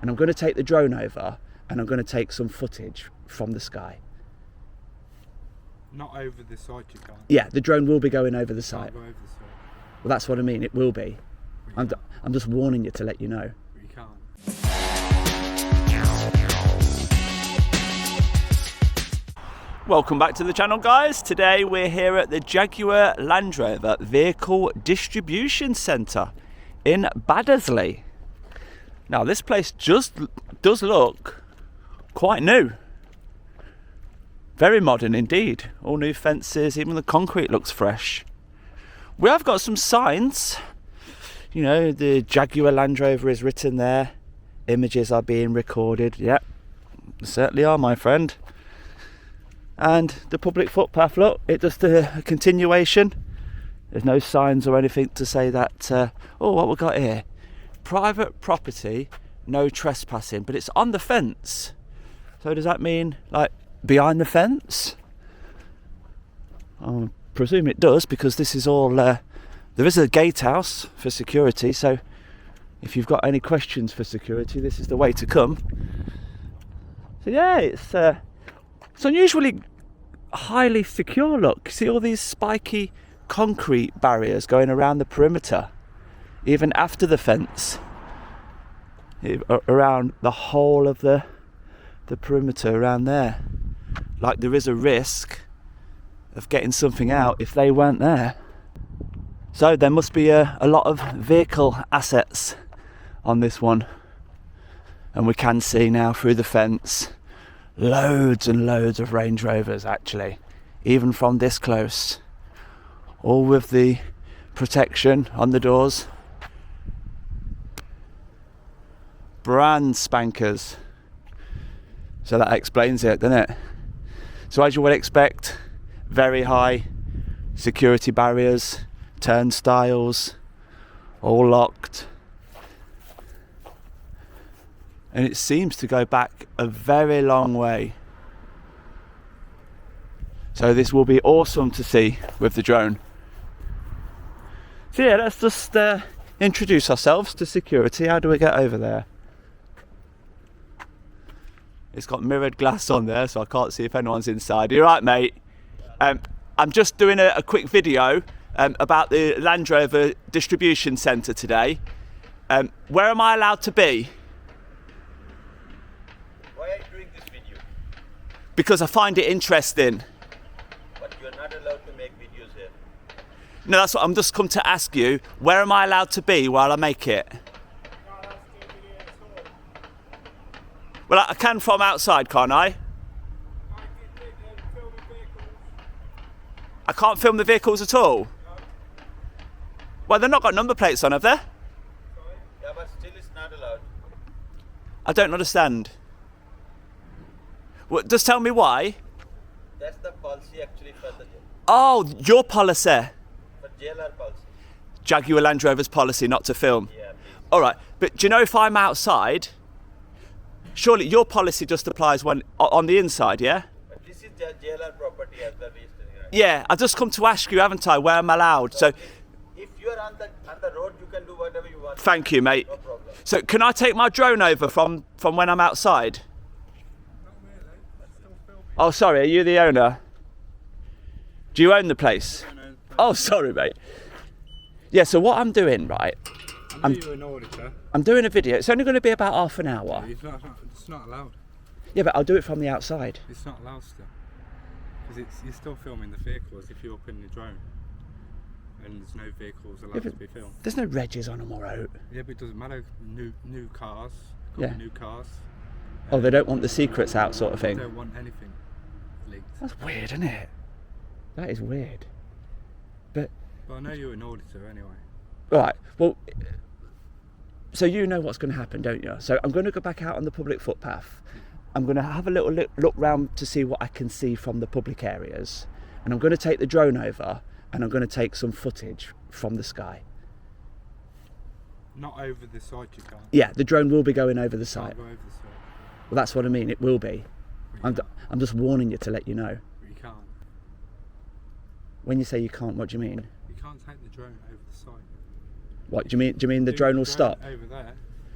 and I'm going to take the drone over and I'm going to take some footage from the sky. Not over the site, you can't. Yeah, the drone will be going over the site. Go over the site. Well, that's what I mean, it will be. I'm just warning you to let you know. But you can't. Welcome back to the channel, guys. Today we're here at the Jaguar Land Rover Vehicle Distribution Centre in Baddesley. Now this place just does look quite new. Very modern indeed. All new fences, even the concrete looks fresh. We have got some signs. You know, the Jaguar Land Rover is written there. Images are being recorded. Yep, they certainly are, my friend. And the public footpath, look, it's just a continuation. There's no signs or anything to say that, oh, what we got here? Private property, no trespassing, but it's on the fence. So does that mean, like, behind the fence? I presume it does, because this is all, there is a gatehouse for security, so if you've got any questions for security, this is the way to come. So yeah, it's unusually highly secure, look. See all these spiky concrete barriers going around the perimeter, even after the fence, around the whole of the perimeter around there. Like there is a risk of getting something out if they weren't there. So there must be a lot of vehicle assets on this one, and we can see now through the fence loads and loads of Range Rovers, actually, even from this close, all with the protection on the doors. Brand spankers. So that explains it, doesn't it? So as you would expect, very high security barriers, turnstiles, all locked. And it seems to go back a very long way. So this will be awesome to see with the drone. So yeah, let's just introduce ourselves to security. How do we get over there? It's got mirrored glass on there, so I can't see if anyone's inside. You right, mate? I'm just doing a quick video about the Land Rover Distribution Centre today. Where am I allowed to be? Why are you doing this video? Because I find it interesting. But you're not allowed to make videos here. No, that's what I'm just come to ask you. Where am I allowed to be while I make it? Well, I can from outside, can't I? I can't film the vehicles at all? Well, they've not got number plates on, have they? Yeah, but still it's not allowed. I don't understand. Well, just tell me why. That's the policy actually for the Oh, your policy. for JLR policy. Jaguar Land Rover's policy not to film. Yeah, please. All right, but do you know if I'm outside, surely your policy just applies when on the inside, yeah? But this is JLR property as well. Right? Yeah, I've just come to ask you, haven't I, where I'm allowed. So If you're on the road, you can do whatever you want. thank you, mate. No problem. So can I take my drone over from when I'm outside? Oh, sorry, are you the owner? Do you own the place? Oh, sorry, mate. Yeah, so what I'm doing, right, I know you're an auditor. I'm doing a video. It's only going to be about half an hour. It's not allowed. Yeah, but I'll do it from the outside. It's not allowed still. Because you're still filming the vehicles if you're up in the drone. And there's no vehicles allowed to be filmed. There's no regs on them or out. Yeah, but it doesn't matter. New cars. Yeah. New cars. Oh, they don't want the secrets out sort of They thing. don't want anything leaked. That's weird, isn't it? That is weird. But, But I know you're an auditor anyway. right, well, so you know what's going to happen, don't you? So I'm going to go back out on the public footpath. I'm going to have a little look round to see what I can see from the public areas. And I'm going to take the drone over and I'm going to take some footage from the sky. Not over the site, you can't. Yeah, the drone will be going over the You can't site. go over the site. Well, that's what I mean, it will be. But you I'm just warning you to let you know. But you can't. When you say you can't, what do you mean? You can't take the drone over the site. What do you mean? Do you mean the Do drone will stop? over there.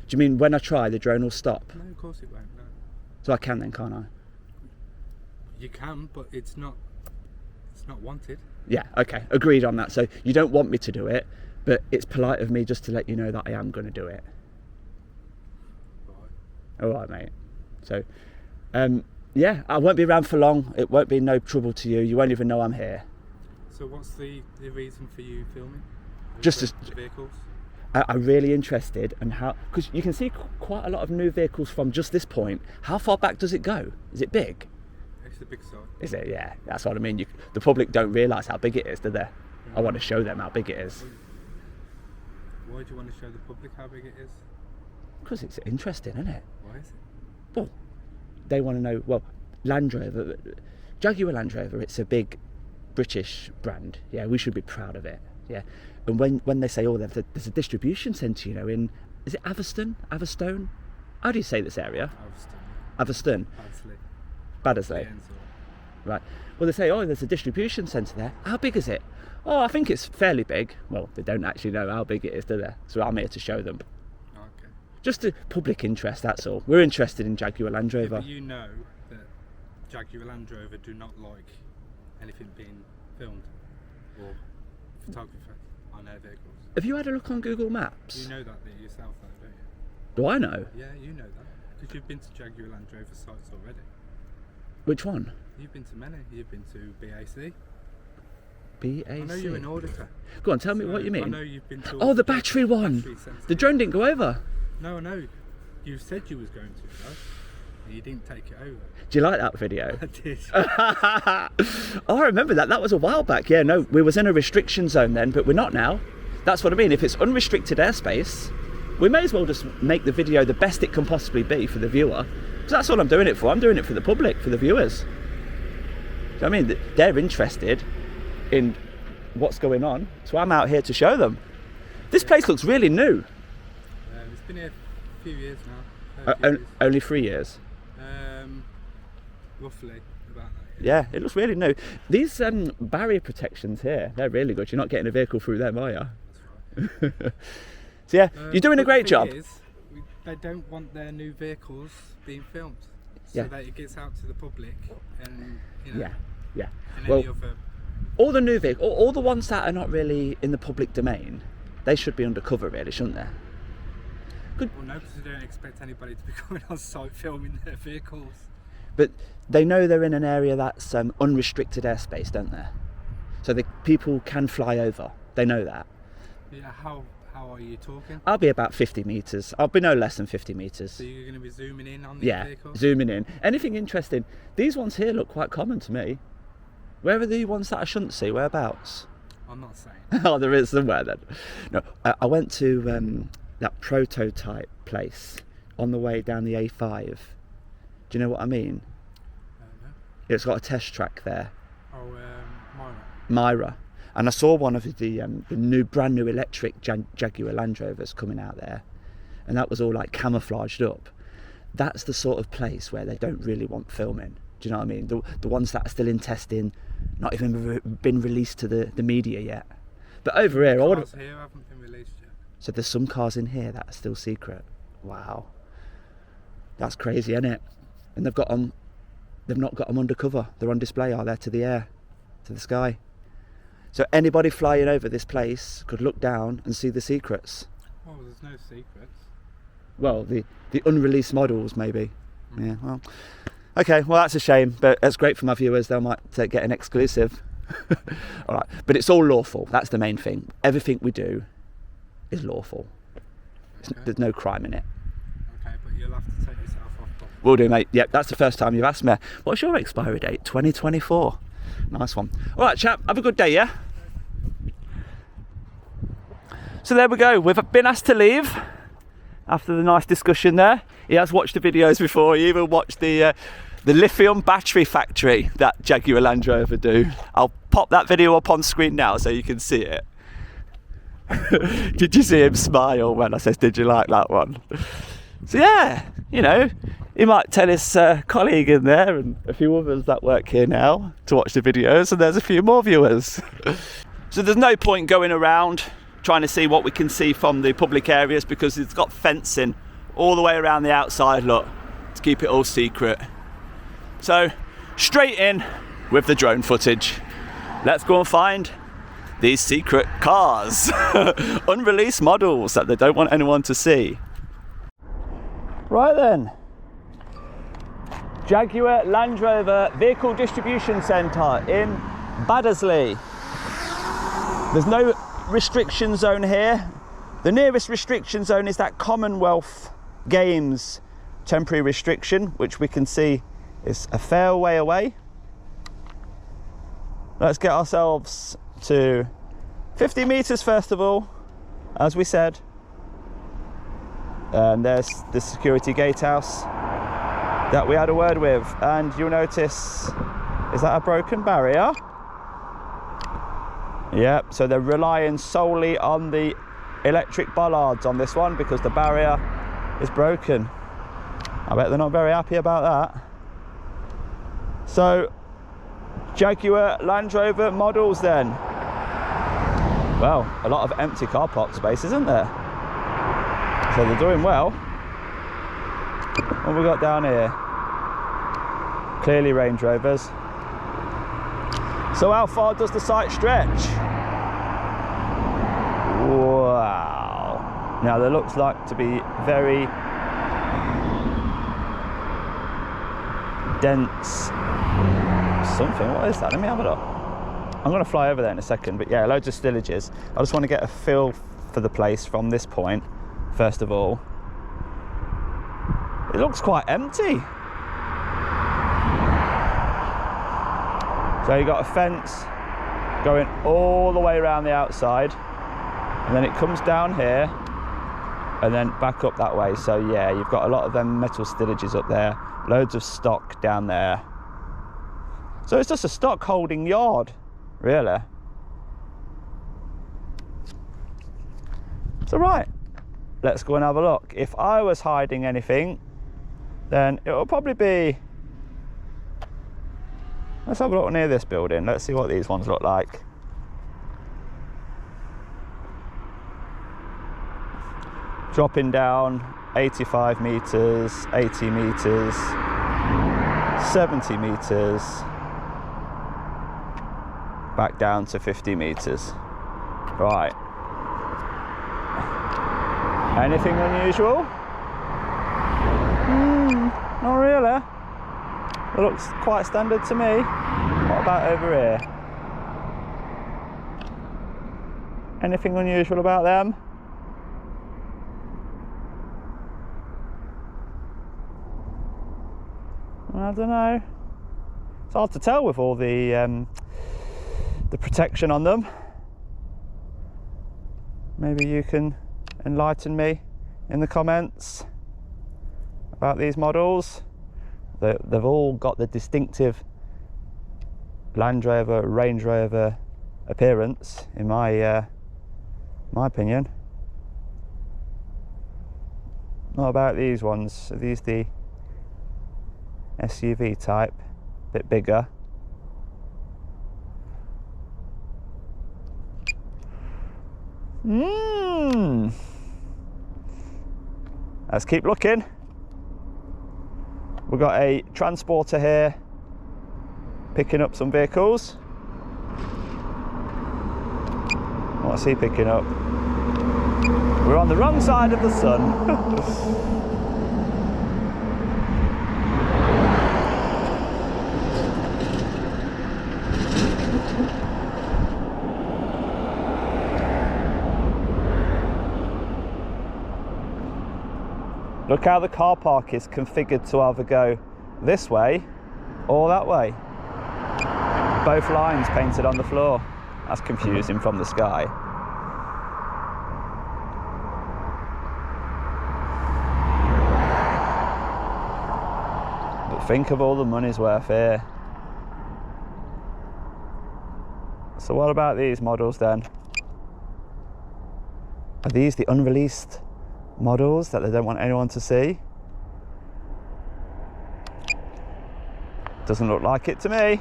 Do you mean when I try, the drone will stop? No, of course it won't. No. So I can then, can't I? You can, but it's not wanted. Yeah, okay, agreed on that. So you don't want me to do it, but it's polite of me just to let you know that I am going to do it. Right. All right, mate. So, yeah, I won't be around for long. It won't be no trouble to you. You won't even know I'm here. So what's the reason for you filming? Just the as vehicles? I'm really interested in how, because you can see quite a lot of new vehicles from just this point. How far back does it go? Is it big? It's a big site. Is it? Yeah, that's what I mean. The public don't realise how big it is, do they? I want to show them how big it is. Why do you want to show the public how big it is? Because it's interesting, isn't it? Why is it? Well, they want to know, well, Land Rover, Jaguar Land Rover, it's a big British brand. Yeah, we should be proud of it. Yeah. And when they say, oh, there's a distribution centre, you know, in, is it Atherstone? How do you say this area? Atherstone. Baddesley. Right. Well, they say, oh, there's a distribution centre there. How big is it? Oh, I think it's fairly big. Well, they don't actually know how big it is, do they? So I'm here to show them. Okay. Just a public interest, that's all. We're interested in Jaguar Land Rover. Yeah, but you know that Jaguar Land Rover do not like anything being filmed or photographed on their vehicles. Have you had a look on Google Maps? You know that yourself, though, don't you? Do I know? Yeah, you know that. Because you've been to Jaguar Land Rover sites already. Which one? You've been to many. You've been to BAC. BAC? I know you're an auditor. Go on, tell me what you mean. I know you've been to... Oh, the battery one! The drone didn't go over. No, I know. You said you was going to, though. And you didn't take it over. Do you like that video? I did. Oh, I remember that. That was a while back. Yeah, no, we was in a restriction zone then, but we're not now. That's what I mean. If it's unrestricted airspace, we may as well just make the video the best it can possibly be for the viewer. Because that's all I'm doing it for. I'm doing it for the public, for the viewers. Do you know what I mean? They're interested in what's going on, so I'm out here to show them. This place looks really new. It's been here a few years now. Only 3 years? Roughly, about that. Yeah, it looks really new. These barrier protections here, they're really good. You're not getting a vehicle through them, are you? That's right. So yeah, you're doing a great job. They don't want their new vehicles being filmed, so Yeah. that it gets out to the public, and you know, Yeah. and Well, any other. all the new vehicles, all the ones that are not really in the public domain, they should be undercover, really, shouldn't they? Well, no, because they don't expect anybody to be going on site filming their vehicles. But they know they're in an area that's unrestricted airspace, don't they? So the people can fly over. They know that. Yeah, how are you talking? I'll be about 50 metres. I'll be no less than 50 metres. So you're going to be zooming in on the vehicles? Zooming in. Anything interesting? These ones here look quite common to me. Where are the ones that I shouldn't see? Whereabouts? I'm not saying. Oh, there is somewhere then. No, I went to that prototype place on the way down the A5. Do you know what I mean? No. It's got a test track there. Oh, MiRiDER. And I saw one of the new, brand new electric Jaguar Land Rovers coming out there, and that was all like camouflaged up. That's the sort of place where they don't really want filming. Do you know what I mean? The ones that are still in testing, not even been released to the media yet. But over here, cars here haven't been released yet. So there's some cars in here that are still secret. Wow, that's crazy, isn't it? And they've not got them undercover. They're on display, are they, to the air, to the sky. So anybody flying over this place could look down and see the secrets. Oh, there's no secrets. Well, the unreleased models, maybe. Yeah, well. Okay, well, that's a shame, but that's great for my viewers. They might get an exclusive. All right, but it's all lawful. That's the main thing. Everything we do is lawful. Okay. There's no crime in it. Okay, but you'll have to take yourself off. Will do, mate. Yep, that's the first time you've asked me. What's your expiry date? 2024. Nice one. All right, chap, have a good day, yeah? So there we go. We've been asked to leave after the nice discussion there. He has watched the videos before. He even watched the lithium battery factory that Jaguar Land Rover do. I'll pop that video up on screen now so you can see it. Did you see him smile when I said, did you like that one? So yeah, you know, he might tell his colleague in there and a few others that work here now to watch the videos, and there's a few more viewers. So there's no point going around trying to see what we can see from the public areas because it's got fencing all the way around the outside, look, to keep it all secret. So, straight in with the drone footage. Let's go and find these secret cars, unreleased models that they don't want anyone to see. Right then, Jaguar Land Rover Vehicle Distribution Centre in Baddesley. There's no restriction zone here. The nearest restriction zone is that Commonwealth Games temporary restriction, which we can see is a fair way away. Let's get ourselves to 50 metres first of all, as we said. And there's the security gatehouse that we had a word with, and you'll notice, is that a broken barrier? Yep, so they're relying solely on the electric bollards on this one because the barrier is broken. I bet they're not very happy about that. So, Jaguar Land Rover models then. Well, a lot of empty car park space, isn't there? So they're doing well. What have we got down here? Clearly Range Rovers. So how far does the site stretch? Wow. Now there looks like to be very dense something. What is that? Let me have a look. I'm going to fly over there in a second, but yeah, loads of stillages. I just want to get a feel for the place from this point, first of all. It looks quite empty. So you've got a fence going all the way around the outside, and then it comes down here and then back up that way. So yeah, you've got a lot of them metal stillages up there, loads of stock down there. So it's just a stock holding yard, really. So right, let's go and have a look. If I was hiding anything, then it will probably be, let's have a look near this building. Let's see what these ones look like. Dropping down 85 metres, 80 metres, 70 metres, back down to 50 metres. Right. Anything unusual? Not really. It looks quite standard to me. What about over here? Anything unusual about them? I don't know. It's hard to tell with all the protection on them. Maybe you can enlighten me in the comments about these models. They've all got the distinctive Land Rover, Range Rover appearance, in my opinion. What about these ones? Are these the SUV type? A bit bigger. Let's keep looking. We've got a transporter here picking up some vehicles. What's he picking up? We're on the wrong side of the sun. Look how the car park is configured to either go this way or that way. Both lines painted on the floor. That's confusing from the sky. But think of all the money's worth here. So what about these models then? Are these the unreleased models that they don't want anyone to see? Doesn't look like it to me.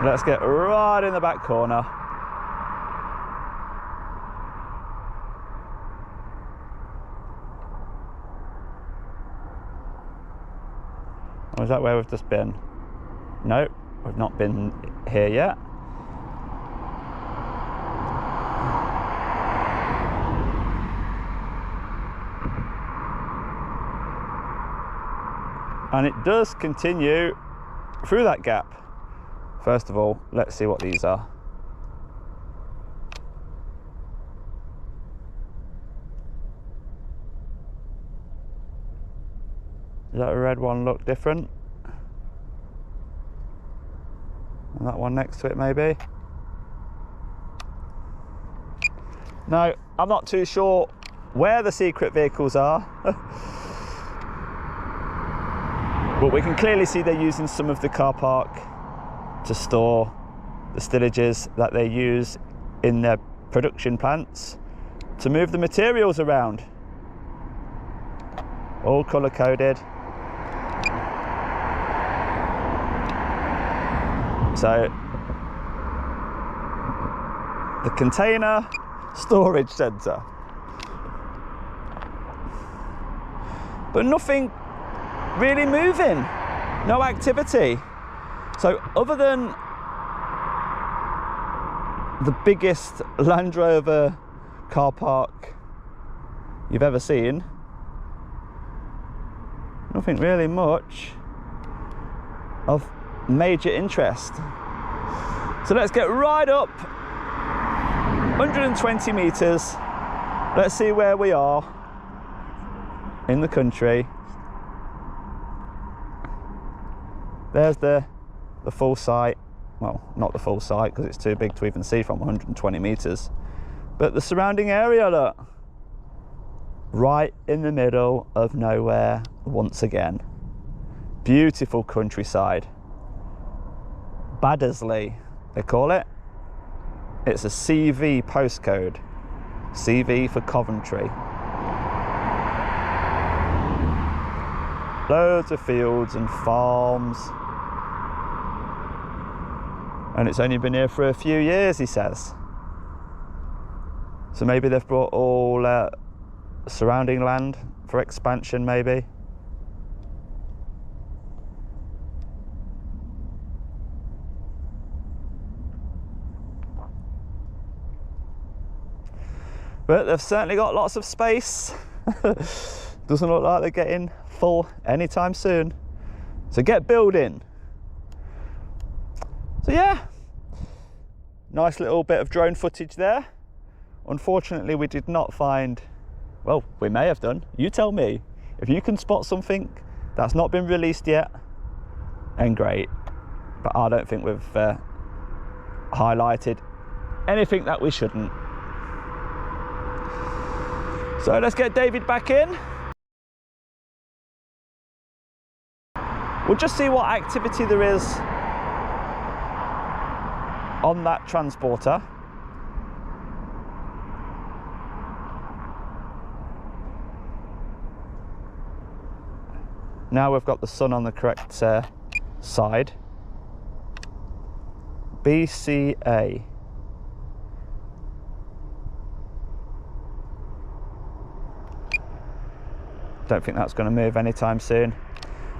Let's get right in the back corner. Or is that where we've just been? No, we've not been here yet. And it does continue through that gap. First of all, let's see what these are. Does that red one look different? And that one next to it maybe? No, I'm not too sure where the secret vehicles are. But we can clearly see they're using some of the car park to store the stillages that they use in their production plants to move the materials around. All colour coded. So the container storage centre, but nothing really moving, no activity. So other than the biggest Land Rover car park you've ever seen, nothing really much of major interest. So let's get right up 120 metres. Let's see where we are in the country. There's the full site. Well, not the full site because it's too big to even see from 120 metres. But the surrounding area, look. Right in the middle of nowhere once again. Beautiful countryside. Baddesley, they call it. It's a CV postcode. CV for Coventry. Loads of fields and farms. And it's only been here for a few years, he says. So maybe they've brought all surrounding land for expansion, maybe. But they've certainly got lots of space. Doesn't look like they're getting full anytime soon. So get building. So yeah, nice little bit of drone footage there. Unfortunately, we did not find, well, we may have done. You tell me. If you can spot something that's not been released yet, then great. But I don't think we've highlighted anything that we shouldn't. So let's get David back in. We'll just see what activity there is on that transporter. Now we've got the sun on the correct side. BCA. Don't think that's going to move anytime soon.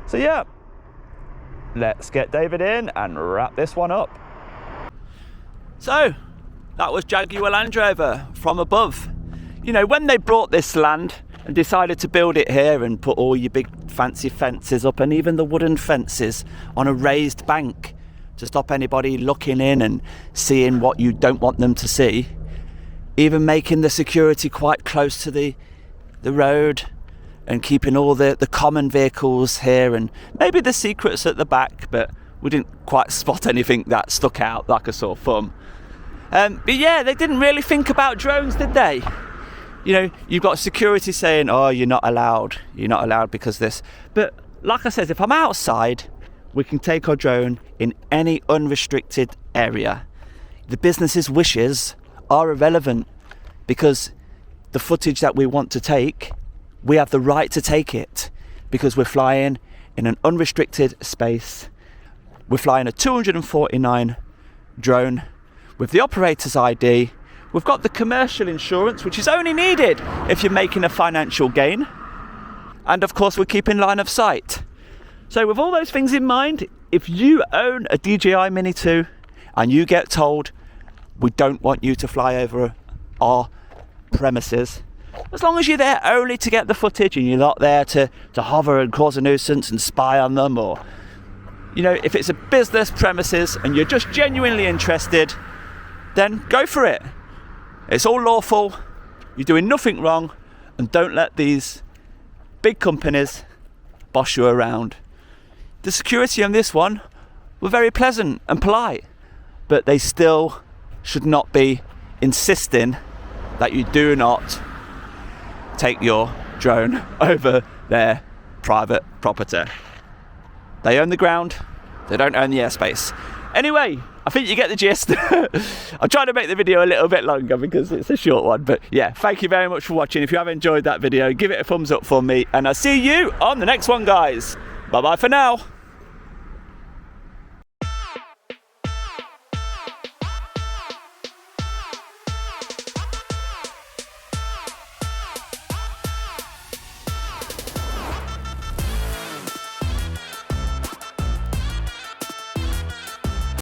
So yeah, let's get David in and wrap this one up. So that was Jaguar Land Rover from above. You know, when they bought this land and decided to build it here and put all your big fancy fences up and even the wooden fences on a raised bank to stop anybody looking in and seeing what you don't want them to see, even making the security quite close to the road and keeping all the common vehicles here and maybe the secrets at the back, but we didn't quite spot anything that stuck out like a sore thumb. But yeah, they didn't really think about drones, did they? You know, you've got security saying, oh, you're not allowed because this. But like I said, if I'm outside, we can take our drone in any unrestricted area. The business's wishes are irrelevant because the footage that we want to take, we have the right to take it because we're flying in an unrestricted space. We're flying a 249 drone with the operator's ID. We've got the commercial insurance, which is only needed if you're making a financial gain. And of course, we're keeping line of sight. So with all those things in mind, if you own a DJI Mini 2 and you get told, we don't want you to fly over our premises, as long as you're there only to get the footage and you're not there to hover and cause a nuisance and spy on them, or, you know, if it's a business premises and you're just genuinely interested, then go for it. It's all lawful, you're doing nothing wrong, and don't let these big companies boss you around. The security on this one were very pleasant and polite, but they still should not be insisting that you do not take your drone over their private property. They own the ground, they don't own the airspace. Anyway, I think you get the gist. I'm trying to make the video a little bit longer because it's a short one, but yeah, thank you very much for watching. If you have enjoyed that video, give it a thumbs up for me, and I'll see you on the next one, guys. Bye bye for now.